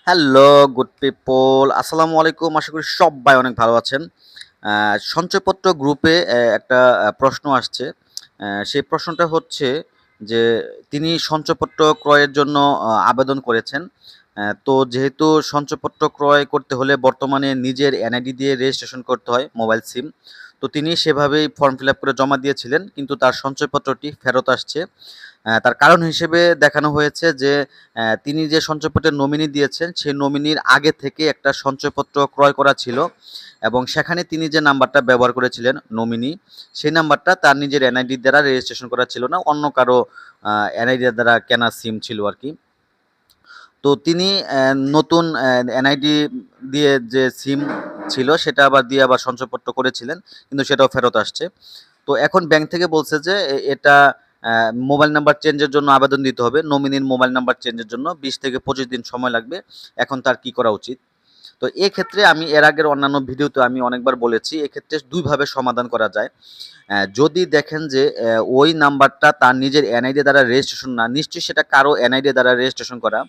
Hello good people, আসসালামু আলাইকুম। আশা করি সবাই অনেক ভালো আছেন। সঞ্চয়পত্র গ্রুপে একটা প্রশ্ন আসছে। সেই প্রশ্নটা হচ্ছে যে তিনি সঞ্চয়পত্র ক্রয়ের জন্য আবেদন করেছেন। তো যেহেতু সঞ্চয়পত্র ক্রয় করতে হলে বর্তমানে নিজের এনআইডি দিয়ে রেজিস্ট্রেশন করতে হয়, মোবাইল সিম। তো তিনি সেভাবেই ফর্ম ফিল আপ করে জমা দিয়েছিলেন, কিন্তু তার সঞ্চয়পত্রটি ফেরত আসছে। তার কারণ হিসেবে দেখানো হয়েছে যে তিনি যে সঞ্চয়পত্রের নমিনি দিয়েছেন, সেই নমিনির আগে থেকে একটা সঞ্চয়পত্র ক্রয় করা ছিল এবং সেখানে তিনি যে নাম্বারটা ব্যবহার করেছিলেন নমিনি, সেই নাম্বারটা তার নিজের এনআইডি দ্বারা রেজিস্ট্রেশন করা ছিল না, অন্য কারো এনআইডি দ্বারা কেনা সিম ছিল আর কি। তো তিনি নতুন এনআইডি দিয়ে যে সিম ছিল সেটা আবার দিয়ে আবার সঞ্চয়পত্র করেছিলেন, কিন্তু সেটাও ফেরত আসছে। তো এখন ব্যাংক থেকে বলছে যে এটা মোবাইল নাম্বার চেঞ্জের জন্য আবেদন দিতে হবে। নমিনির মোবাইল নাম্বার চেঞ্জের জন্য ২০ থেকে ২৫ দিন সময় লাগবে। এখন তার কি করা উচিত? তো এক্ষেত্রে আমি এর আগের অন্যান্য ভিডিওতে আমি অনেকবার বলেছি, এক্ষেত্রে ২ ভাবে সমাধান করা যায়। যদি দেখেন যে ওই নাম্বারটা তার নিজের এনআইডি দ্বারা রেজিস্ট্রেশন না, নিশ্চয়ই সেটা কারো এনআইডি দ্বারা রেজিস্ট্রেশন করা।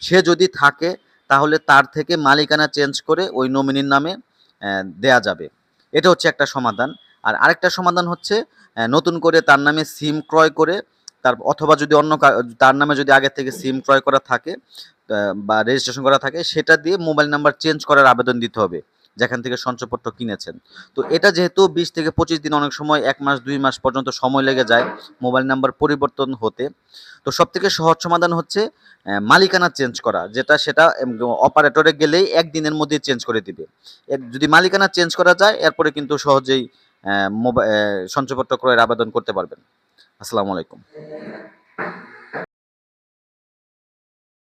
সে যদি থাকে তাহলে তার থেকে মালিকানা চেঞ্জ করে ওই নমিনির নামে দেয়া যাবে। এটা হচ্ছে একটা সমাধান। আর আরেকটা সমাধান হচ্ছে নতুন করে তার নামে সিম ক্রয় করে অথবা যদি তার নামে যদি আগে থেকে সিম ক্রয় করা থাকে বা রেজিস্ট্রেশন করা থাকে, সেটা দিয়ে মোবাইল নাম্বার চেঞ্জ করার আবেদন দিতে হবে যেখান থেকে সঞ্চয়পত্র কিনেছেন। তো এটা যেহেতু ২০ থেকে ২৫ দিন, অনেক সময় ১ মাস ২ মাস পর্যন্ত সময় লেগে যায় মোবাইল নাম্বার পরিবর্তন হতে। তো সবথেকে সহজ সমাধান হচ্ছে মালিকানা চেঞ্জ করা, যেটা সেটা অপারেটরে গেলেই ১ দিনের মধ্যেই চেঞ্জ করে দিবে। যদি মালিকানা চেঞ্জ করা যায়, এরপরে কিন্তু সহজেই সঞ্চয়পত্র ক্রয়ের আবেদন করতে পারবেন। আসসালামু আলাইকুম।